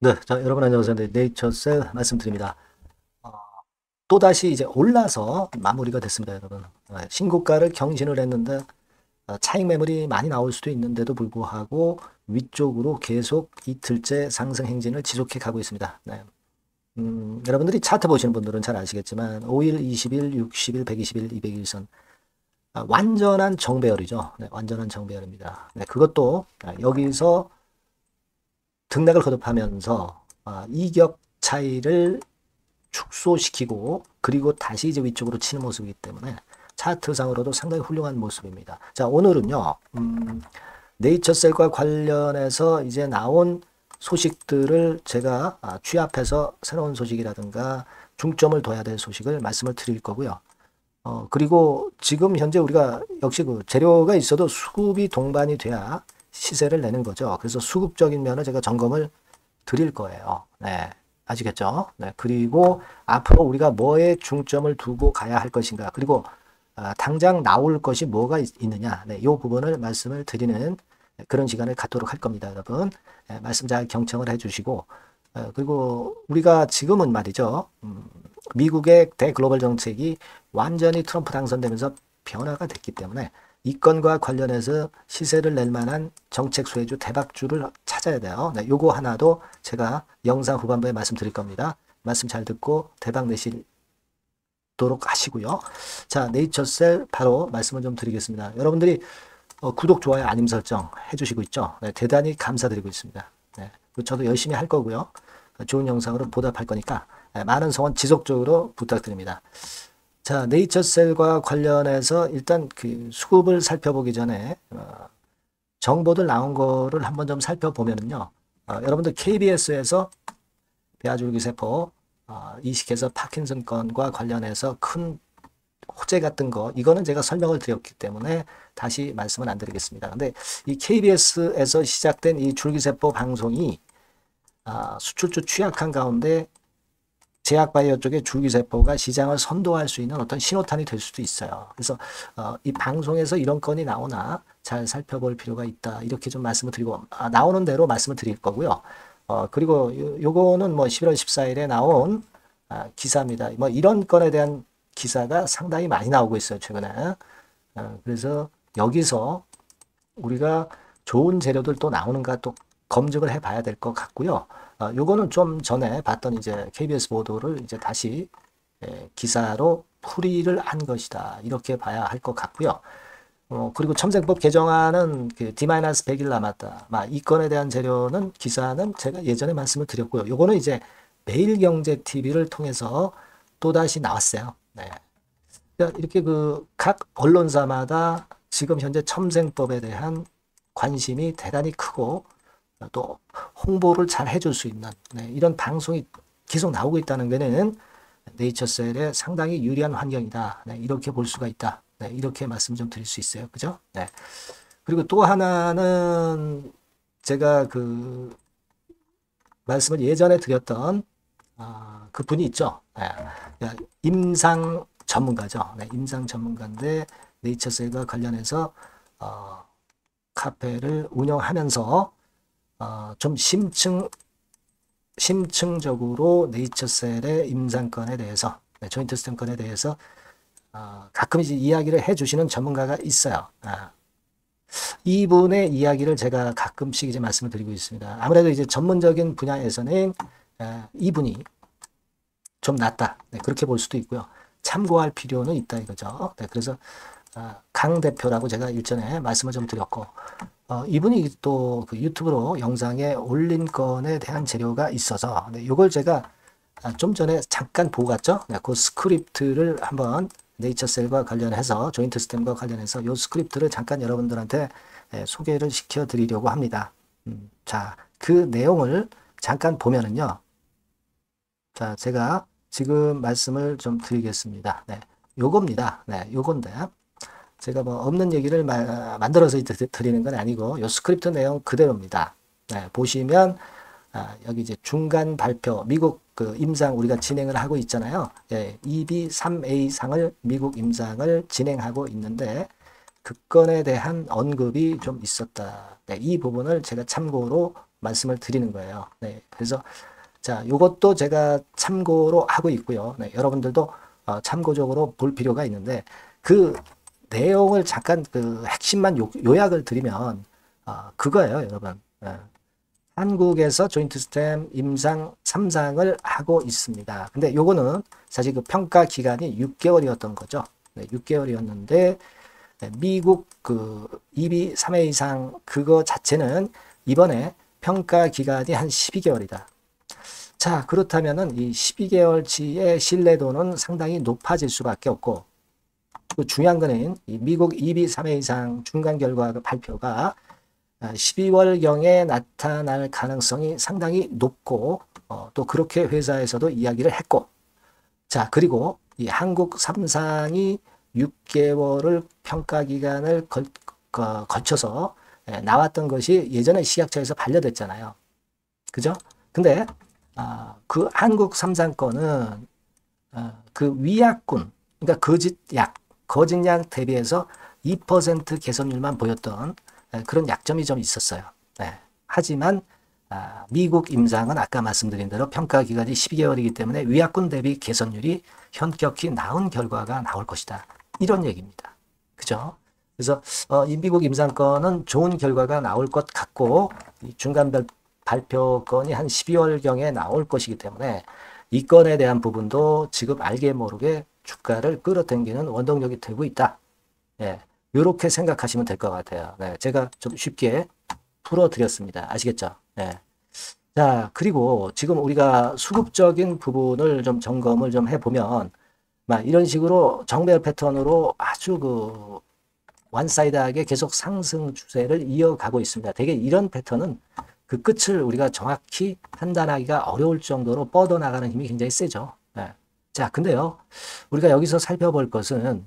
네, 자, 여러분 안녕하세요. 네, 네이처셀 말씀드립니다. 어, 또다시 이제 올라서 마무리가 됐습니다, 여러분. 신고가를 경신을 했는데 차익 매물이 많이 나올 수도 있는데도 불구하고 위쪽으로 계속 이틀째 상승 행진을 지속해 가고 있습니다. 네. 여러분들이 차트 보시는 분들은 잘 아시겠지만 5일, 20일, 60일, 120일, 200일선 완전한 정배열이죠. 네, 완전한 정배열입니다. 네, 그것도 여기서 등락을 거듭하면서 이격 차이를 축소시키고 그리고 다시 이제 위쪽으로 치는 모습이기 때문에 차트상으로도 상당히 훌륭한 모습입니다. 자, 오늘은요, 네이처셀과 관련해서 이제 나온 소식들을 제가 취합해서 새로운 소식이라든가 중점을 둬야 될 소식을 말씀을 드릴 거고요. 그리고 지금 현재 우리가 역시 그 재료가 있어도 수급이 동반이 돼야 시세를 내는 거죠. 그래서 수급적인 면을 제가 점검을 드릴 거예요. 네. 아시겠죠? 네. 그리고 앞으로 우리가 뭐에 중점을 두고 가야 할 것인가. 그리고 당장 나올 것이 뭐가 있느냐. 네. 이 부분을 말씀을 드리는 그런 시간을 갖도록 할 겁니다, 여러분. 네. 말씀 잘 경청을 해 주시고 그리고 우리가 지금은 말이죠. 미국의 대글로벌 정책이 완전히 트럼프 당선되면서 변화가 됐기 때문에 이 건과 관련해서 시세를 낼 만한 정책 수혜주 대박주를 찾아야 돼요. 네, 요거 하나도 제가 영상 후반부에 말씀드릴 겁니다. 말씀 잘 듣고 대박 내시도록 하시고요. 자, 네이처셀 바로 말씀을 좀 드리겠습니다. 여러분들이 구독, 좋아요, 알림 설정 해주시고 있죠. 네, 대단히 감사드리고 있습니다. 네, 저도 열심히 할 거고요. 좋은 영상으로 보답할 거니까 많은 성원 지속적으로 부탁드립니다. 자, 네이처셀과 관련해서 일단 그 수급을 살펴보기 전에 정보들 나온 거를 한번 좀 살펴보면요. 여러분들 KBS에서 배아줄기세포 이식해서 파킨슨 건과 관련해서 큰 호재 같은 거 이거는 제가 설명을 드렸기 때문에 다시 말씀은 안 드리겠습니다. 근데 이 KBS에서 시작된 이 줄기세포 방송이 수출주 취약한 가운데 제약바이오 쪽의 줄기세포가 시장을 선도할 수 있는 어떤 신호탄이 될 수도 있어요. 그래서 이 방송에서 이런 건이 나오나 잘 살펴볼 필요가 있다. 이렇게 좀 말씀을 드리고 나오는 대로 말씀을 드릴 거고요. 그리고 요거는 뭐 11월 14일에 나온 기사입니다. 뭐 이런 건에 대한 기사가 상당히 많이 나오고 있어요, 최근에. 그래서 여기서 우리가 좋은 재료들 또 나오는가 또 검증을 해봐야 될 것 같고요. 요거는 좀 전에 봤던 이제 KBS 보도를 이제 다시 기사로 풀이를 한 것이다. 이렇게 봐야 할 것 같고요. 그리고 첨생법 개정안은 그 D-100일 남았다. 이 건에 대한 재료는 기사는 제가 예전에 말씀을 드렸고요. 요거는 이제 매일경제TV를 통해서 또다시 나왔어요. 네. 이렇게 그 각 언론사마다 지금 현재 첨생법에 대한 관심이 대단히 크고 또 홍보를 잘 해줄 수 있는 이런 방송이 계속 나오고 있다는 것은 네이처셀에 상당히 유리한 환경이다. 이렇게 볼 수가 있다. 이렇게 말씀 좀 드릴 수 있어요. 그죠? 네. 그리고 또 하나는 제가 그 말씀을 예전에 드렸던 그 분이 있죠. 임상 전문가죠. 임상 전문가인데 네이처셀과 관련해서 카페를 운영하면서 좀 심층적으로 네이처셀의 임상건에 대해서, 조인트 스탬 건에 대해서 가끔 이제 이야기를 해주시는 전문가가 있어요. 이분의 이야기를 제가 가끔씩 이제 말씀을 드리고 있습니다. 아무래도 이제 전문적인 분야에서는 이분이 좀 낫다. 그렇게 볼 수도 있고요. 참고할 필요는 있다 이거죠. 그래서 강 대표라고 제가 일전에 말씀을 좀 드렸고, 이분이 또 그 유튜브로 영상에 올린 건에 대한 재료가 있어서, 이걸 제가 좀 전에 잠깐 보고 갔죠. 그 스크립트를 한번 네이처셀과 관련해서, 조인트 스탬과 관련해서 이 스크립트를 잠깐 여러분들한테 소개를 시켜 드리려고 합니다. 자, 그 내용을 잠깐 보면은요. 자, 제가 지금 말씀을 좀 드리겠습니다. 요겁니다. 요건데. 제가 뭐 없는 얘기를 만들어서 드리는 건 아니고 요 스크립트 내용 그대로입니다. 보시면 여기 이제 중간 발표 미국 그 임상 우리가 진행을 하고 있잖아요. EB3A상을 미국 임상을 진행하고 있는데 그 건에 대한 언급이 좀 있었다. 이 부분을 제가 참고로 말씀을 드리는 거예요. 네, 그래서 자, 요것도 제가 참고로 하고 있고요. 네, 여러분들도 참고적으로 볼 필요가 있는데 그 내용을 잠깐 그 핵심만 요약을 드리면 그거예요, 여러분. 한국에서 조인트 스템 임상 3상을 하고 있습니다. 근데 요거는 사실 그 평가 기간이 6개월이었던 거죠. 네, 6개월이었는데 미국 그 2비 3회 이상 그거 자체는 이번에 평가 기간이 한 12개월이다. 자, 그렇다면은 이 12개월치의 신뢰도는 상당히 높아질 수밖에 없고, 그 중요한 거는 이 미국 2비 3회 이상 중간 결과 발표가 12월경에 나타날 가능성이 상당히 높고, 또 그렇게 회사에서도 이야기를 했고, 자, 그리고 이 한국 3상이 6개월을 평가 기간을 거쳐서 나왔던 것이 예전에 식약처에서 반려됐잖아요. 그죠? 근데 그 한국 3상 거는 그 위약군, 그러니까 거짓약 대비해서 2% 개선율만 보였던 그런 약점이 좀 있었어요. 네. 하지만 미국 임상은 아까 말씀드린 대로 평가 기간이 12개월이기 때문에 위약군 대비 개선율이 현격히 나은 결과가 나올 것이다. 이런 얘기입니다. 그죠? 그래서 이 미국 임상권은 좋은 결과가 나올 것 같고 이 중간 발표건이 한 12월경에 나올 것이기 때문에 이 건에 대한 부분도 지금 알게 모르게 주가를 끌어당기는 원동력이 되고 있다. 예, 이렇게 생각하시면 될 것 같아요. 네, 제가 좀 쉽게 풀어드렸습니다. 아시겠죠? 네. 자, 그리고 지금 우리가 수급적인 부분을 좀 점검을 좀 해보면 이런 식으로 정배열 패턴으로 아주 그 원사이드하게 계속 상승 추세를 이어가고 있습니다. 되게 이런 패턴은 그 끝을 우리가 정확히 판단하기가 어려울 정도로 뻗어나가는 힘이 굉장히 세죠. 네. 자, 근데요, 우리가 여기서 살펴볼 것은,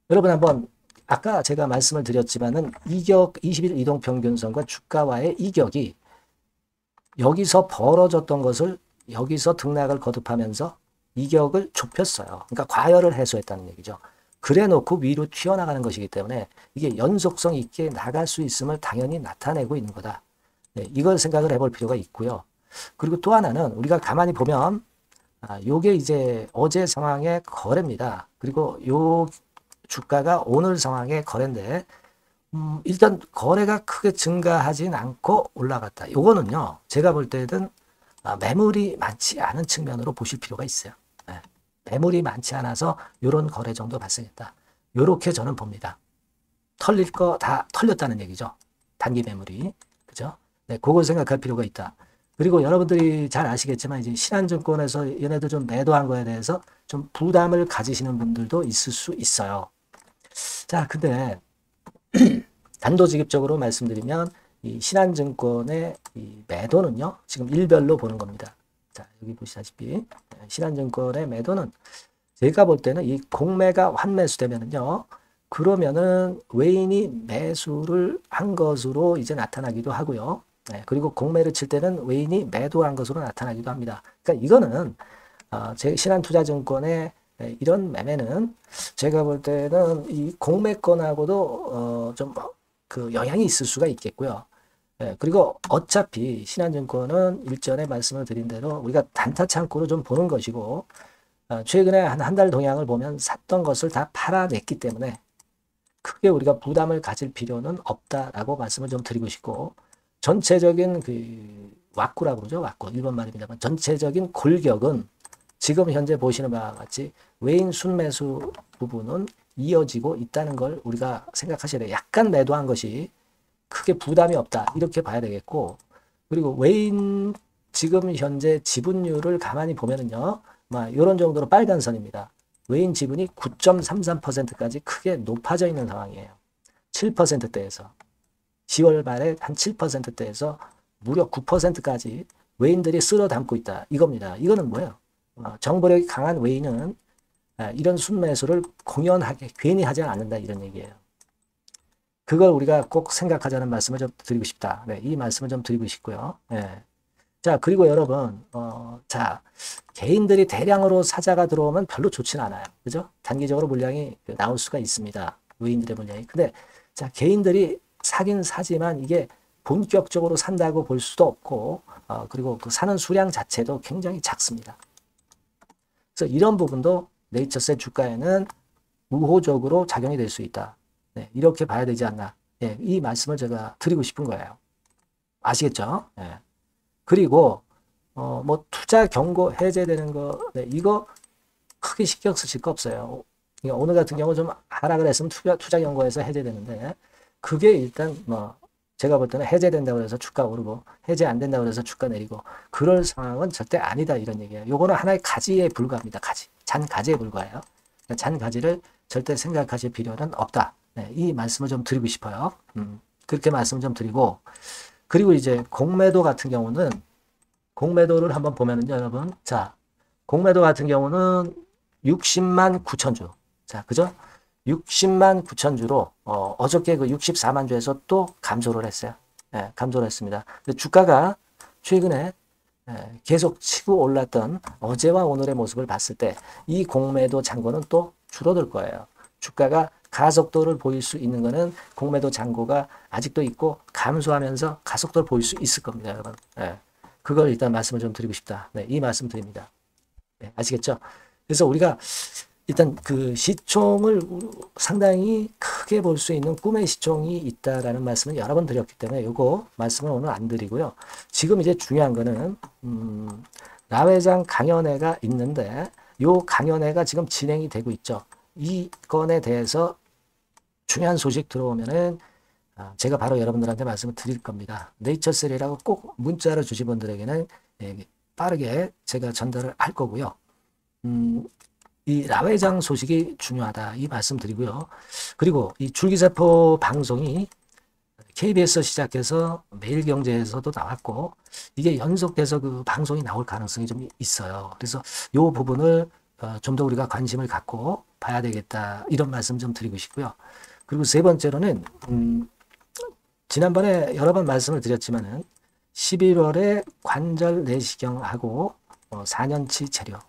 여러분 한번, 아까 제가 말씀을 드렸지만은, 이격 20일 이동평균선과 주가와의 이격이 여기서 벌어졌던 것을 여기서 등락을 거듭하면서 이격을 좁혔어요. 그러니까 과열을 해소했다는 얘기죠. 그래 놓고 위로 튀어나가는 것이기 때문에 이게 연속성 있게 나갈 수 있음을 당연히 나타내고 있는 거다. 네, 이걸 생각을 해볼 필요가 있고요. 그리고 또 하나는 우리가 가만히 보면 요게 이제 어제 상황의 거래입니다. 그리고 요 주가가 오늘 상황의 거래인데 일단 거래가 크게 증가하진 않고 올라갔다. 요거는요, 제가 볼 때는 매물이 많지 않은 측면으로 보실 필요가 있어요. 네. 매물이 많지 않아서 이런 거래 정도 발생했다. 요렇게 저는 봅니다. 털릴 거 다 털렸다는 얘기죠. 단기 매물이. 그죠? 네, 그걸 생각할 필요가 있다. 그리고 여러분들이 잘 아시겠지만 이제 신한증권에서 얘네들 좀 매도한 거에 대해서 좀 부담을 가지시는 분들도 있을 수 있어요. 자, 근데 단도직입적으로 말씀드리면 이 신한증권의 이 매도는요, 지금 일별로 보는 겁니다. 자, 여기 보시다시피 신한증권의 매도는 제가 볼 때는 이 공매가 환매수되면은요, 그러면은 외인이 매수를 한 것으로 이제 나타나기도 하고요. 네, 그리고 공매를 칠 때는 외인이 매도한 것으로 나타나기도 합니다. 그러니까 이거는 제 신한투자증권의 이런 매매는 제가 볼 때는 이 공매권하고도 좀 그 영향이 있을 수가 있겠고요. 네, 그리고 어차피 신한증권은 일전에 말씀을 드린 대로 우리가 단타 창구로 좀 보는 것이고 최근에 한 달 동향을 보면 샀던 것을 다 팔아냈기 때문에 크게 우리가 부담을 가질 필요는 없다라고 말씀을 좀 드리고 싶고 전체적인 그 왁구라고 그러죠. 왁구 일본 말입니다만 전체적인 골격은 지금 현재 보시는 바와 같이 외인 순매수 부분은 이어지고 있다는 걸 우리가 생각하셔야 돼요. 약간 매도한 것이 크게 부담이 없다 이렇게 봐야 되겠고 그리고 외인 지금 현재 지분율을 가만히 보면은요 이런 정도로 빨간 선입니다. 외인 지분이 9.33%까지 크게 높아져 있는 상황이에요. 7%대에서 10월 말에 한 7%대에서 무려 9%까지 외인들이 쓸어 담고 있다 이겁니다. 이거는 뭐예요? 정보력이 강한 외인은 이런 순매수를 공연하게 괜히 하지 않는다 이런 얘기예요. 그걸 우리가 꼭 생각하자는 말씀을 좀 드리고 싶다. 네, 이 말씀을 좀 드리고 싶고요. 네. 자, 그리고 여러분, 자, 개인들이 대량으로 사자가 들어오면 별로 좋지는 않아요. 그죠? 단기적으로 물량이 나올 수가 있습니다. 외인들의 물량이. 근데, 자, 개인들이 사긴 사지만 이게 본격적으로 산다고 볼 수도 없고 그리고 그 사는 수량 자체도 굉장히 작습니다. 그래서 이런 부분도 네이처셀 주가에는 우호적으로 작용이 될 수 있다. 네, 이렇게 봐야 되지 않나. 네, 이 말씀을 제가 드리고 싶은 거예요. 아시겠죠? 네. 그리고 뭐 투자 경고 해제되는 거 네, 이거 크게 신경 쓰실 거 없어요. 그러니까 오늘 같은 경우 좀 하락을 했으면 투자 경고에서 해제되는데 그게 일단 뭐 제가 볼 때는 해제된다고 해서 주가 오르고 해제 안 된다고 해서 주가 내리고 그럴 상황은 절대 아니다 이런 얘기예요. 요거는 하나의 가지에 불과합니다. 가지. 잔가지에 불과해요. 그러니까 잔가지를 절대 생각하실 필요는 없다. 네, 이 말씀을 좀 드리고 싶어요. 그렇게 말씀을 좀 드리고 그리고 이제 공매도 같은 경우는 공매도를 한번 보면은요, 여러분. 자, 공매도 같은 경우는 60만 9천 주. 자, 그죠? 60만 9천 주로 어저께 그 64만 주에서 또 감소를 했어요. 예, 감소를 했습니다. 근데 주가가 최근에 계속 치고 올랐던 어제와 오늘의 모습을 봤을 때 이 공매도 잔고는 또 줄어들 거예요. 주가가 가속도를 보일 수 있는 거는 공매도 잔고가 아직도 있고 감소하면서 가속도를 보일 수 있을 겁니다, 여러분. 예, 그걸 일단 말씀을 좀 드리고 싶다. 네, 이 말씀 드립니다. 네, 아시겠죠? 그래서 우리가 일단 그 시총을 상당히 크게 볼 수 있는 꿈의 시총이 있다라는 말씀을 여러 번 드렸기 때문에 요거 말씀을 오늘 안 드리고요. 지금 이제 중요한 거는 라회장 강연회가 있는데 요 강연회가 지금 진행이 되고 있죠. 이 건에 대해서 중요한 소식 들어오면은 제가 바로 여러분들한테 말씀을 드릴 겁니다. 네이처셀이라고 꼭 문자를 주신 분들에게는 빠르게 제가 전달을 할 거고요. 이 라회장 소식이 중요하다 이 말씀 드리고요. 그리고 이 줄기세포 방송이 KBS 시작해서 매일경제에서도 나왔고 이게 연속돼서 그 방송이 나올 가능성이 좀 있어요. 그래서 이 부분을 좀 더 우리가 관심을 갖고 봐야 되겠다 이런 말씀 좀 드리고 싶고요. 그리고 세 번째로는 지난번에 여러 번 말씀을 드렸지만은 11월에 관절 내시경하고 4년치 재료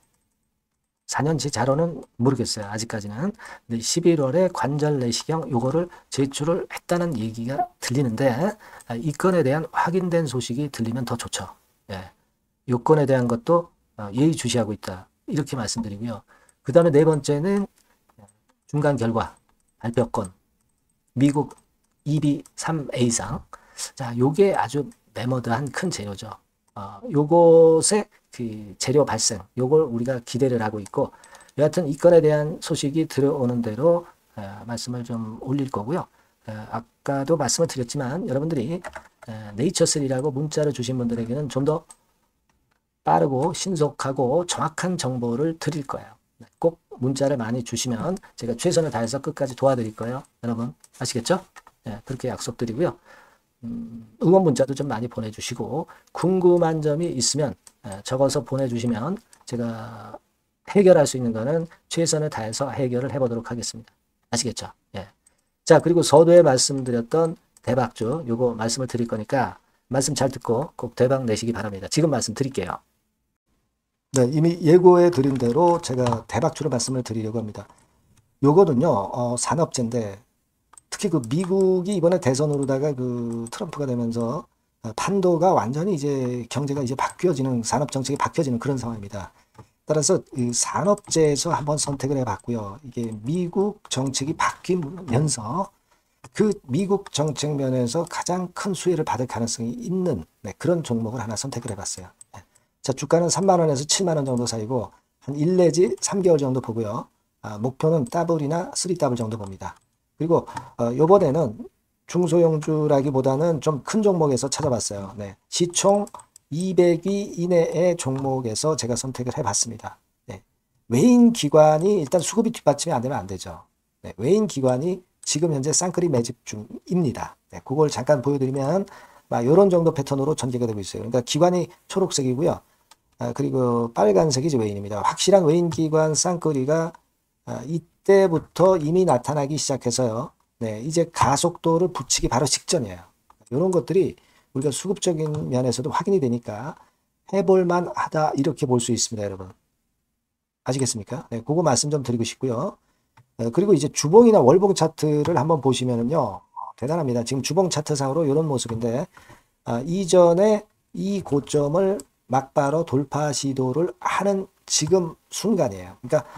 4년치 자료는 모르겠어요. 아직까지는. 근데 11월에 관절 내시경 요거를 제출을 했다는 얘기가 들리는데 이 건에 대한 확인된 소식이 들리면 더 좋죠. 예. 요 건에 대한 것도 예의주시하고 있다. 이렇게 말씀드리고요. 그 다음에 네 번째는 중간 결과 발표건 미국 EB3A상 자 요게 아주 매머드한 큰 재료죠. 요것의 그 재료 발생, 요걸 우리가 기대를 하고 있고, 여하튼 이 건에 대한 소식이 들어오는 대로 말씀을 좀 올릴 거고요. 아까도 말씀을 드렸지만 여러분들이 네이처셀이라고 문자를 주신 분들에게는 좀 더 빠르고 신속하고 정확한 정보를 드릴 거예요. 꼭 문자를 많이 주시면 제가 최선을 다해서 끝까지 도와드릴 거예요. 여러분 아시겠죠? 네, 그렇게 약속드리고요. 응원 문자도 좀 많이 보내주시고 궁금한 점이 있으면 적어서 보내주시면 제가 해결할 수 있는 거는 최선을 다해서 해결을 해보도록 하겠습니다. 아시겠죠? 예. 자 그리고 서두에 말씀드렸던 대박주 요거 말씀을 드릴 거니까 말씀 잘 듣고 꼭 대박 내시기 바랍니다. 지금 말씀 드릴게요. 네, 이미 예고해 드린 대로 제가 대박주로 말씀을 드리려고 합니다. 요거는요 산업재인데 특히 그 미국이 이번에 대선으로다가 그 트럼프가 되면서 판도가 완전히 이제 경제가 이제 바뀌어지는 산업 정책이 바뀌어지는 그런 상황입니다. 따라서 이 산업재에서 한번 선택을 해봤고요. 이게 미국 정책이 바뀌면서 그 미국 정책 면에서 가장 큰 수혜를 받을 가능성이 있는 그런 종목을 하나 선택을 해봤어요. 자 주가는 3만 원에서 7만 원 정도 사이고 한 1 내지 3개월 정도 보고요. 목표는 더블이나 3더블 정도 봅니다. 그리고 요번에는 중소형주라기보다는 좀 큰 종목에서 찾아봤어요. 네. 시총 200위 이내의 종목에서 제가 선택을 해봤습니다. 네. 외인 기관이 일단 수급이 뒷받침이 안 되면 안 되죠. 네. 외인 기관이 지금 현재 쌍끌이 매집 중입니다. 네. 그걸 잠깐 보여드리면 이런 정도 패턴으로 전개가 되고 있어요. 그러니까 기관이 초록색이고요. 그리고 빨간색이 외인입니다. 확실한 외인 기관 쌍끌이가 이때부터 이미 나타나기 시작해서요. 네, 이제 가속도를 붙이기 바로 직전이에요. 이런 것들이 우리가 수급적인 면에서도 확인이 되니까 해볼만 하다 이렇게 볼 수 있습니다, 여러분. 아시겠습니까? 네, 그거 말씀 좀 드리고 싶고요. 그리고 이제 주봉이나 월봉 차트를 한번 보시면은요. 대단합니다. 지금 주봉 차트상으로 이런 모습인데 이전에 이 고점을 막바로 돌파 시도를 하는 지금 순간이에요. 그러니까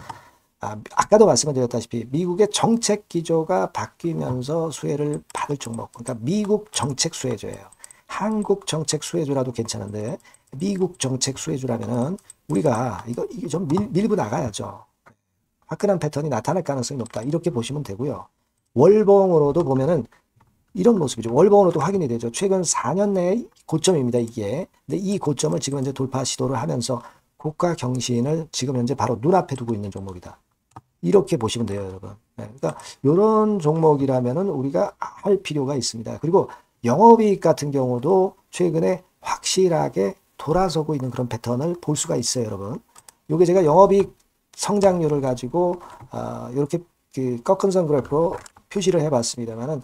아까도 말씀을 드렸다시피 미국의 정책 기조가 바뀌면서 수혜를 받을 종목. 그러니까 미국 정책 수혜주예요. 한국 정책 수혜주라도 괜찮은데 미국 정책 수혜주라면은 우리가 이게 좀 밀고 나가야죠. 화끈한 패턴이 나타날 가능성이 높다. 이렇게 보시면 되고요. 월봉으로도 보면은 이런 모습이죠. 월봉으로도 확인이 되죠. 최근 4년 내의 고점입니다, 이게. 근데 이 고점을 지금 현재 돌파 시도를 하면서 고가 경신을 지금 현재 바로 눈앞에 두고 있는 종목이다. 이렇게 보시면 돼요, 여러분. 네, 그러니까 이런 종목이라면은 우리가 할 필요가 있습니다. 그리고 영업이익 같은 경우도 최근에 확실하게 돌아서고 있는 그런 패턴을 볼 수가 있어요, 여러분. 요게 제가 영업이익 성장률을 가지고 이렇게 그 꺾은 선 그래프로 표시를 해봤습니다만은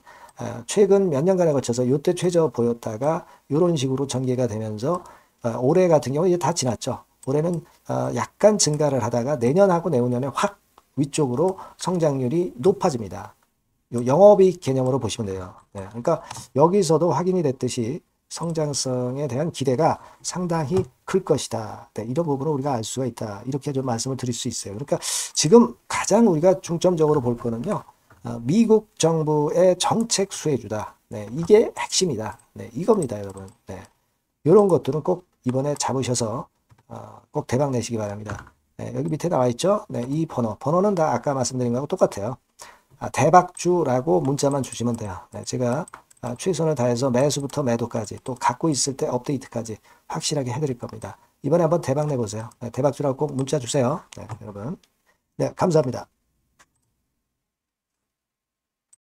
최근 몇 년간에 거쳐서 이때 최저 보였다가 이런 식으로 전개가 되면서 올해 같은 경우 이제 다 지났죠. 올해는 약간 증가를 하다가 내년하고 내후년에 확 위쪽으로 성장률이 높아집니다. 요 영업이익 개념으로 보시면 돼요. 네, 그러니까 여기서도 확인이 됐듯이 성장성에 대한 기대가 상당히 클 것이다. 네, 이런 부분을 우리가 알 수가 있다. 이렇게 좀 말씀을 드릴 수 있어요. 그러니까 지금 가장 우리가 중점적으로 볼 거는요. 미국 정부의 정책 수혜주다. 네, 이게 핵심이다. 네, 이겁니다, 여러분. 네, 이런 것들은 꼭 이번에 잡으셔서 꼭 대박 내시기 바랍니다. 네, 여기 밑에 나와 있죠. 네, 이 번호는 다 아까 말씀드린 거하고 똑같아요. 대박주라고 문자만 주시면 돼요. 네, 제가 최선을 다해서 매수부터 매도까지 또 갖고 있을 때 업데이트까지 확실하게 해드릴 겁니다. 이번에 한번 대박 내보세요. 네, 대박주라고 꼭 문자 주세요. 네, 여러분. 네, 감사합니다.